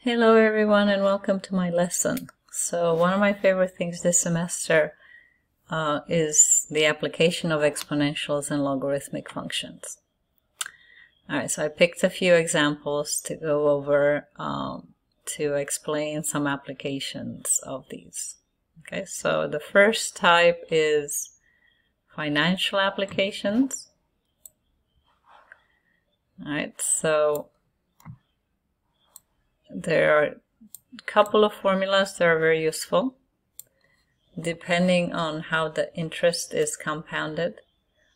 Hello everyone and welcome to my lesson. So one of my favorite things this semester is the application of exponentials and logarithmic functions. Alright, so I picked a few examples to go over to explain some applications of these. Okay, so the first type is financial applications. Alright, so there are a couple of formulas that are very useful depending on how the interest is compounded.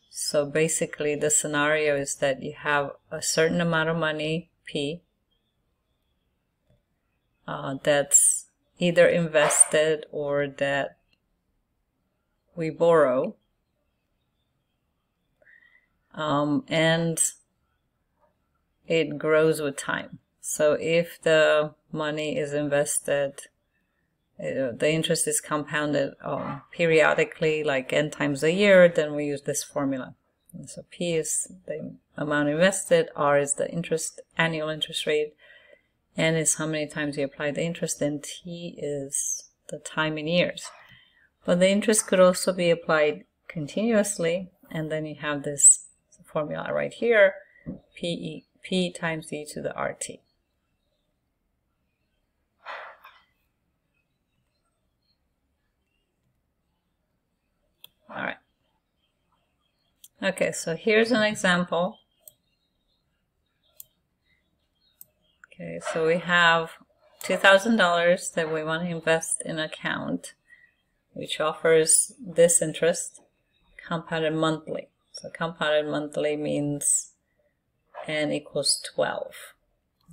So basically the scenario is that you have a certain amount of money, P, that's either invested or that we borrow, and it grows with time. So if the money is invested, the interest is compounded periodically, like n times a year, then we use this formula. And so P is the amount invested, R is the annual interest rate, N is how many times you apply the interest, and T is the time in years. But the interest could also be applied continuously, and then you have this formula right here, P times e to the RT. Alright. Okay, so here's an example. Okay, so we have $2,000 that we want to invest in an account which offers this interest compounded monthly. So compounded monthly means n equals 12.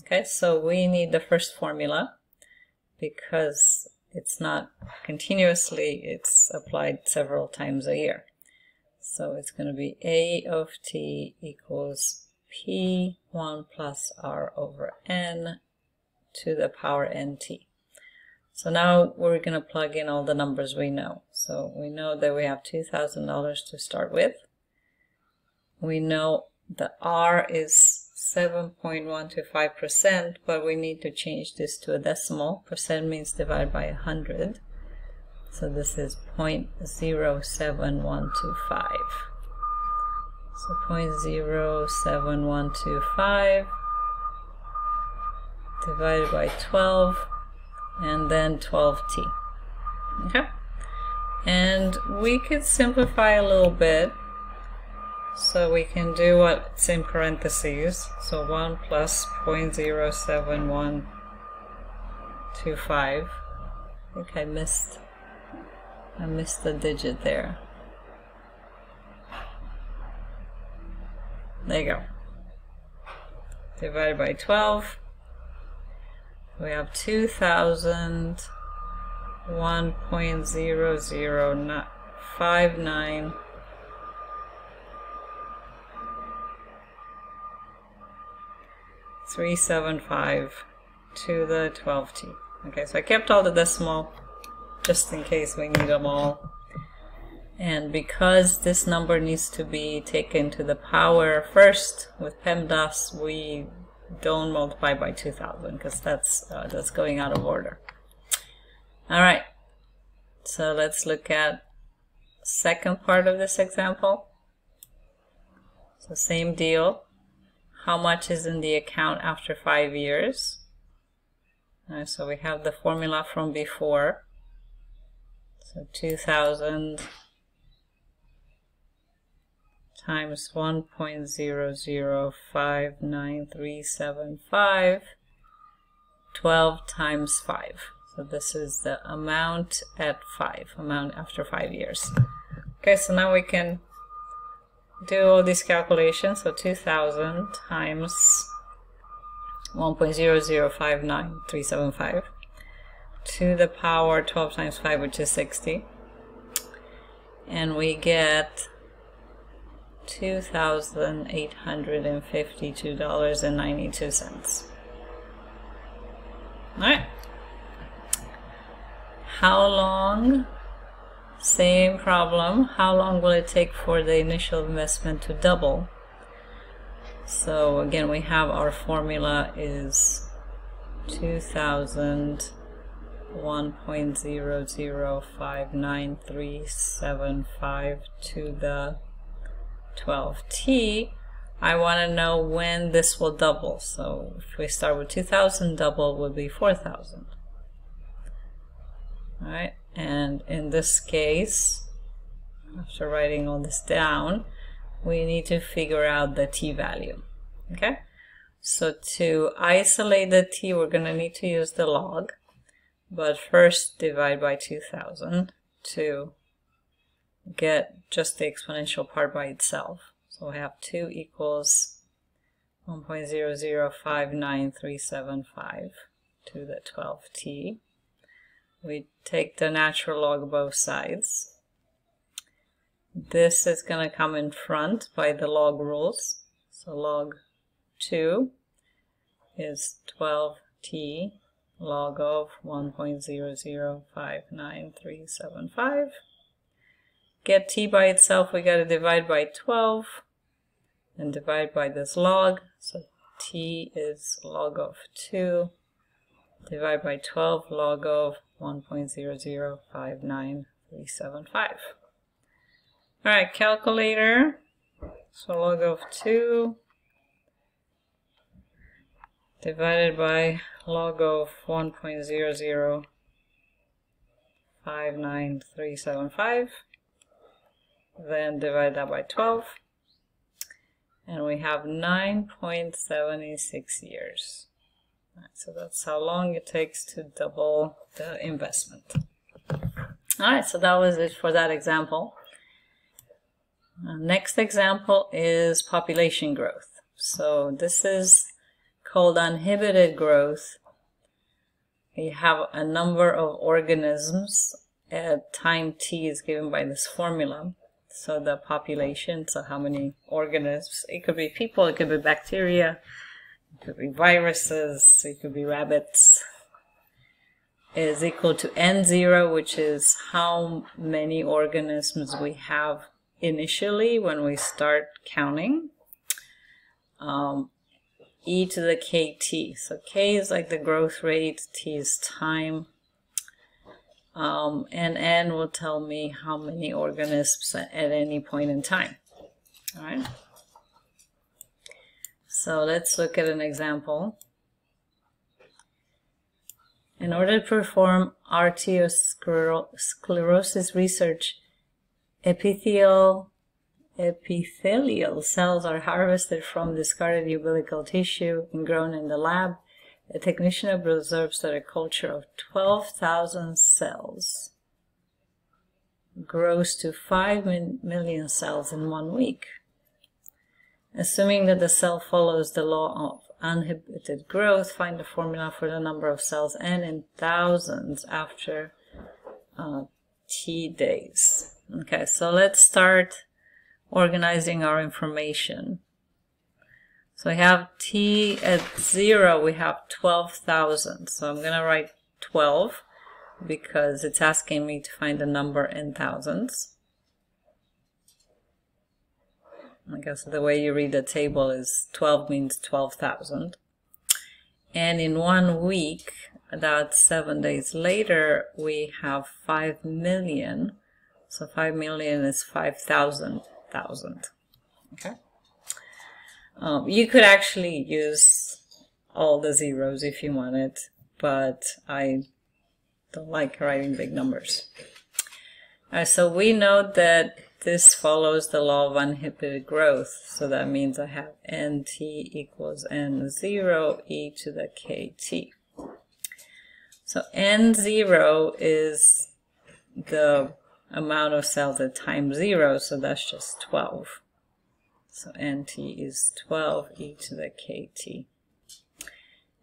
Okay, so we need the first formula because it's not continuously, it's applied several times a year. So it's going to be A of t equals P1 plus R over N to the power NT. So now we're going to plug in all the numbers we know. So we know that we have $2,000 to start with. We know the R is 7.125%, but we need to change this to a decimal. Percent means divided by 100. So this is 0.07125. So 0.07125 divided by 12, and then 12t. Okay? And we could simplify a little bit. So we can do what's in parentheses. So 1 plus 0.07125. I think I missed the digit there. There you go. Divided by 12. We have 2,000, 1.0059 375 to the 12t. Okay, so I kept all the decimal just in case we need them all. And because this number needs to be taken to the power first with PEMDAS, we don't multiply by 2,000 because that's going out of order. All right, so let's look at the second part of this example. So same deal. How much is in the account after 5 years? So we have the formula from before. So 2,000 times 1.0059375, 12 times 5. So this is the amount at amount after 5 years. Okay, so now we can do all these calculations. So 2,000 times 1.0059375 to the power 12 times 5, which is 60. And we get $2,852.92. Alright. How long? Same problem. How long will it take for the initial investment to double? So again, we have our formula is 2000 1.0059375 to the 12t, I want to know when this will double. So if we start with 2000, double would be 4000. Alright, and in this case, after writing all this down, we need to figure out the t value. Okay, so to isolate the t, we're going to need to use the log. But first divide by 2000 to get just the exponential part by itself. So we have 2 equals 1.0059375 to the 12t. We take the natural log of both sides. This is going to come in front by the log rules. So log 2 is 12t log of 1.0059375. Get t by itself, we got to divide by 12 and divide by this log. So t is log of 2, divide by 12, log of 1.0059375. Alright, calculator. So log of 2 divided by log of 1.0059375, then divide that by 12, and we have 9.76 years. Right, so that's how long it takes to double the investment. Alright, so that was it for that example. Next example is population growth. So this is called uninhibited growth. You have a number of organisms at time t is given by this formula. So the population, so how many organisms, it could be people, it could be bacteria, it could be viruses, it could be rabbits, is equal to n0, which is how many organisms we have initially when we start counting. E to the kt. So k is like the growth rate, t is time, and n will tell me how many organisms at any point in time. All right. So let's look at an example. In order to perform arteriosclerosis research, epithelial cells are harvested from discarded umbilical tissue and grown in the lab. A technician observes that a culture of 12,000 cells grows to 5 million cells in 1 week. Assuming that the cell follows the law of uninhibited growth, find the formula for the number of cells n in thousands after t days. Okay, so let's start organizing our information. So we have t at 0, we have 12,000. So I'm going to write 12 because it's asking me to find a number in thousands. I guess the way you read the table is 12 means 12,000. And in 1 week, that's 7 days later, we have 5 million. So 5 million is 5,000. Okay. You could actually use all the zeros if you wanted, but I don't like writing big numbers. So we know that this follows the law of uninhibited growth. So that means I have nt equals n0 e to the kt. So n0 is the amount of cells at time 0, so that's just 12. So nt is 12 e to the kt.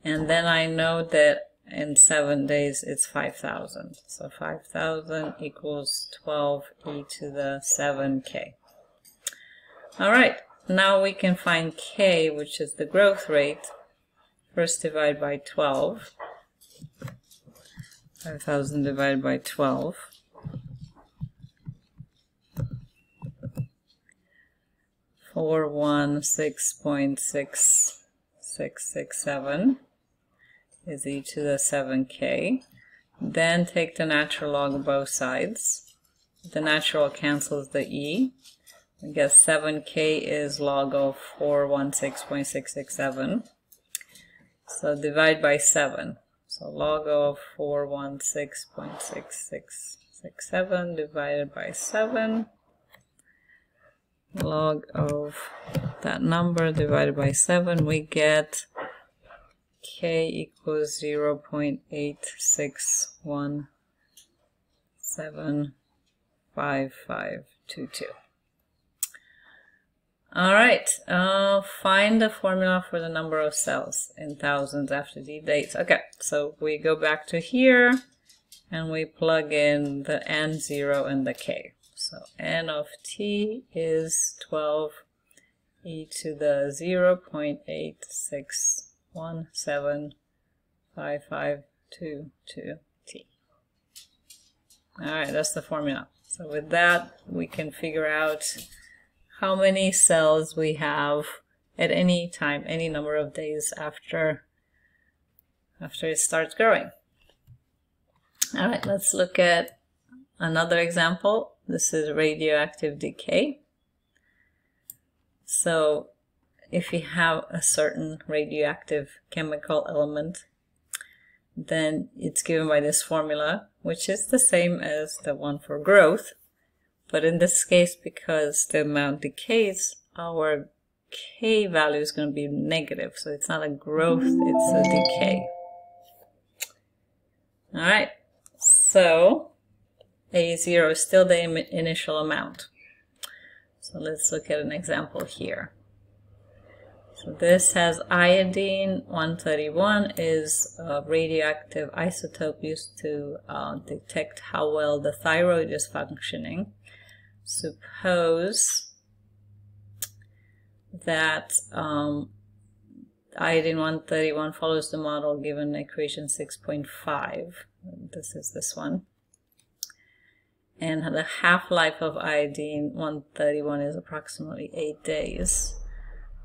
And then I know that in 7 days it's 5,000. So 5,000 equals 12 e to the 7k. Alright, now we can find k, which is the growth rate. First divide by 12. 5,000 divided by 12. 416.6667. is e to the 7k. Then take the natural log of both sides. The natural cancels the e. I guess 7k is log of 416.667. So divide by 7. So log of 416.6667 divided by 7. Log of that number divided by 7, we get k equals 0.86175522. Alright, find the formula for the number of cells in thousands after the dates. Okay, so we go back to here and we plug in the n0 and the k. So n of t is 12 e to the 0.86175522t. Alright, that's the formula. So with that, we can figure out how many cells we have at any time, any number of days after it starts growing. All right, let's look at another example. This is radioactive decay. So if you have a certain radioactive chemical element, then it's given by this formula, which is the same as the one for growth. But in this case, because the amount decays, our k value is going to be negative. So it's not a growth, it's a decay. All right, so A0 is still the initial amount. So let's look at an example here. So this has iodine 131 is a radioactive isotope used to detect how well the thyroid is functioning. Suppose that iodine 131 follows the model given equation 6.5. This is this one. And the half-life of iodine 131 is approximately 8 days.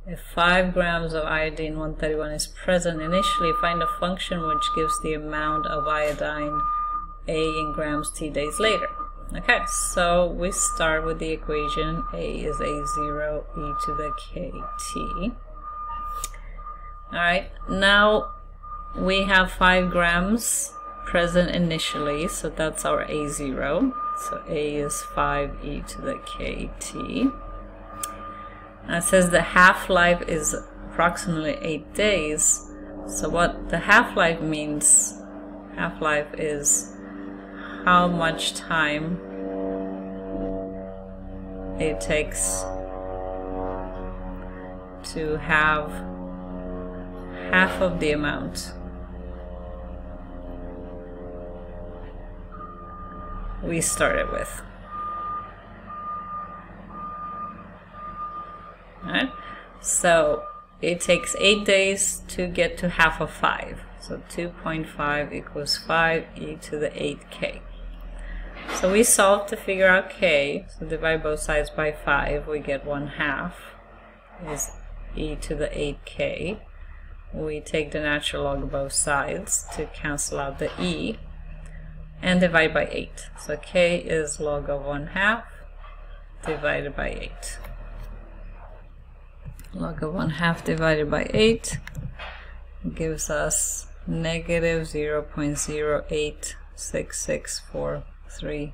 If 5 grams of iodine 131 is present initially, find a function which gives the amount of iodine A in grams t days later. Okay, so we start with the equation. A is A0 e to the kt. Alright, now we have 5 grams present initially, so that's our A0. So A is 5 e to the kt. Now it says the half-life is approximately 8 days. So what the half-life means, half-life is how much time it takes to have half of the amount we started with. Alright, so it takes 8 days to get to half of 5. So 2.5 equals 5 e to the 8k. So we solve to figure out k. So divide both sides by 5. We get 1/2 is e to the 8k. We take the natural log of both sides to cancel out the e. And divide by 8. So k is log of 1/2 divided by 8. Log of 1/2 divided by 8 gives us negative 0.086643.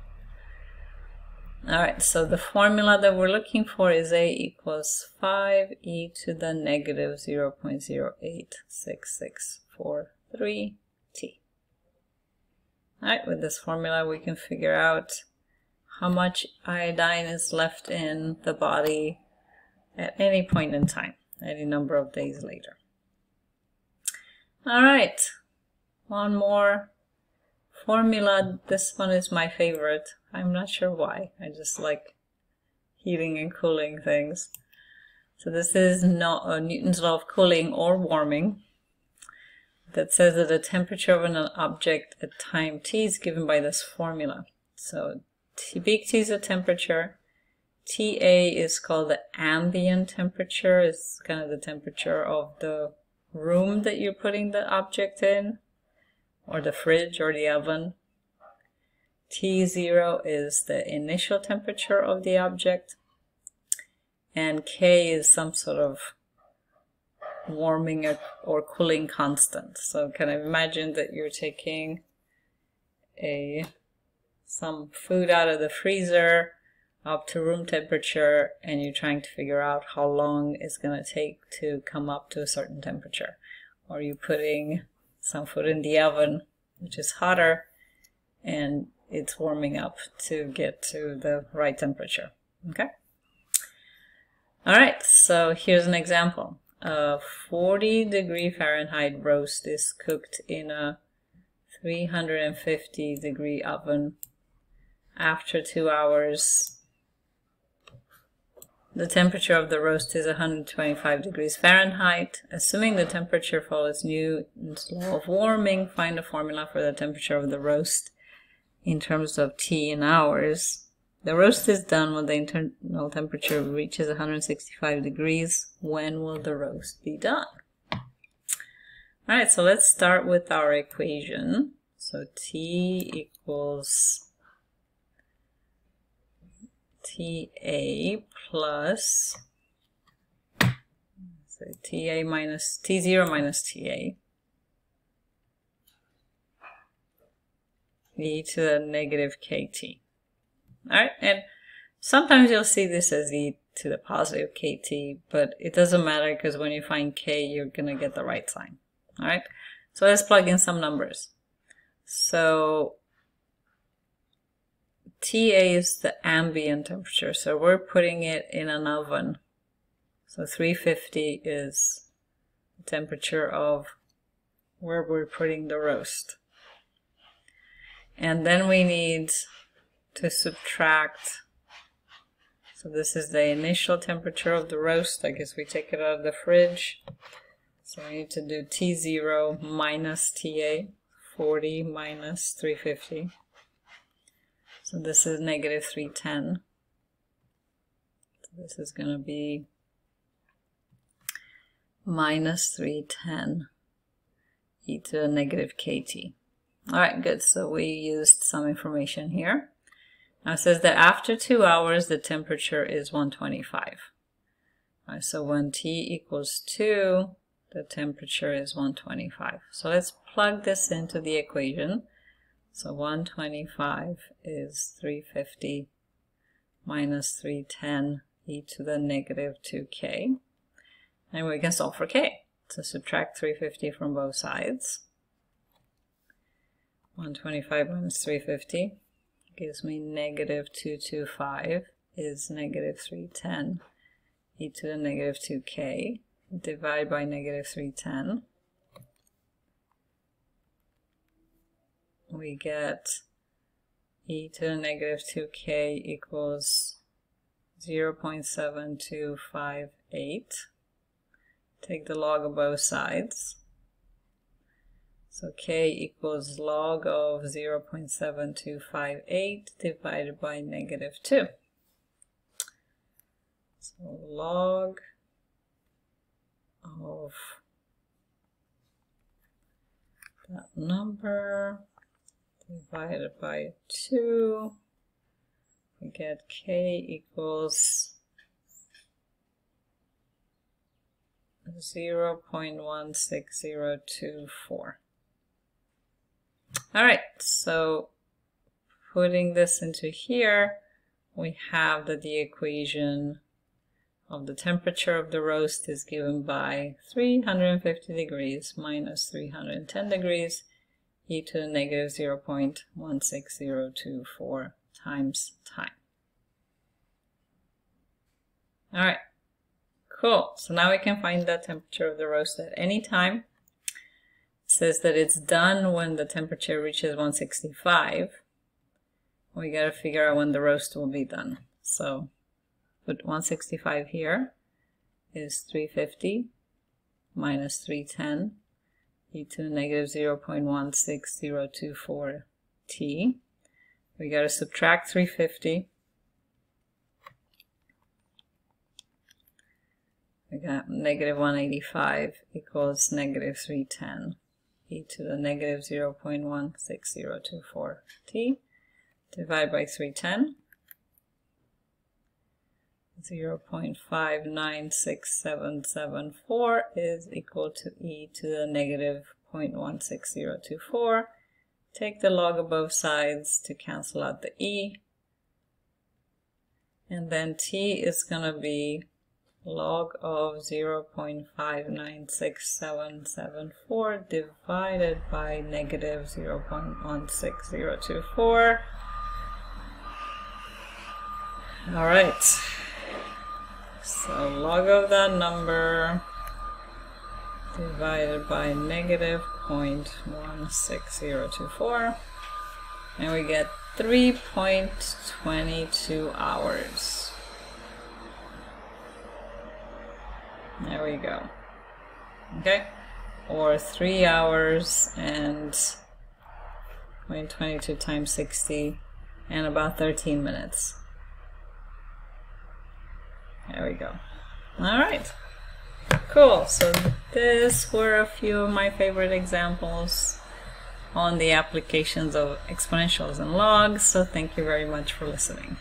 Alright, so the formula that we're looking for is A equals 5 e to the negative 0.086643t. Alright, with this formula we can figure out how much iodine is left in the body at any point in time, any number of days later. Alright, one more formula. This one is my favorite. I'm not sure why. I just like heating and cooling things. So this is not Newton's law of cooling or warming, that says that the temperature of an object at time t is given by this formula. So peak T is the temperature. TA is called the ambient temperature. It's kind of the temperature of the room that you're putting the object in, or the fridge or the oven. T0 is the initial temperature of the object, and K is some sort of warming or cooling constant. So kind of imagine that you're taking some food out of the freezer up to room temperature, and you're trying to figure out how long it's going to take to come up to a certain temperature. Or you're putting some food in the oven, which is hotter, and it's warming up to get to the right temperature. Okay? Alright, so here's an example. A 40-degree Fahrenheit roast is cooked in a 350-degree oven. After 2 hours, the temperature of the roast is 125 degrees Fahrenheit. Assuming the temperature follows Newton's law of warming, find a formula for the temperature of the roast in terms of T in hours. The roast is done when the internal temperature reaches 165 degrees. When will the roast be done? Alright, so let's start with our equation. So T equals TA plus, so TA minus T0 minus TA e to the negative KT. Alright, and sometimes you'll see this as e to the positive KT, but it doesn't matter because when you find K, you're going to get the right sign. Alright, so let's plug in some numbers. So TA is the ambient temperature, so we're putting it in an oven. So 350 is the temperature of where we're putting the roast. And then we need to subtract, so this is the initial temperature of the roast. I guess we take it out of the fridge. So we need to do T0 minus TA, 40 minus 350. So this is negative 310. So this is going to be minus 310 e to the negative KT. Alright, good. So we used some information here. Now it says that after 2 hours, the temperature is 125. Alright, so when T equals 2, the temperature is 125. So let's plug this into the equation. So 125 is 350 minus 310 e to the negative 2k. And we can solve for k. So subtract 350 from both sides. 125 minus 350 gives me negative 225 is negative 310 e to the negative 2k. Divide by negative 310. We get e to the negative 2k equals 0.7258. Take the log of both sides. So k equals log of 0.7258 divided by negative 2. So log of that number divided by 2, we get k equals 0.16024. Alright, so putting this into here, we have that the equation of the temperature of the roast is given by 350 degrees minus 310 degrees e to the negative 0.16024 times time. Alright, cool. So now we can find the temperature of the roast at any time. It says that it's done when the temperature reaches 165. We gotta figure out when the roast will be done. So put 165 here is 350 minus 310 e to the negative 0.16024 t. We got to subtract 350 we got negative 185 equals negative 310. E to the negative 0.16024 t. Divide by 310. 0.596774 is equal to e to the negative 0.16024. Take the log of both sides to cancel out the e. And then t is going to be log of 0.596774 divided by negative 0.16024. All right. So log of that number divided by negative 0.16024, and we get 3.22 hours. There we go. Okay, or 3 hours and 0.22 times 60 and about 13 minutes. There we go. All right, cool. So these were a few of my favorite examples on the applications of exponentials and logs. So thank you very much for listening.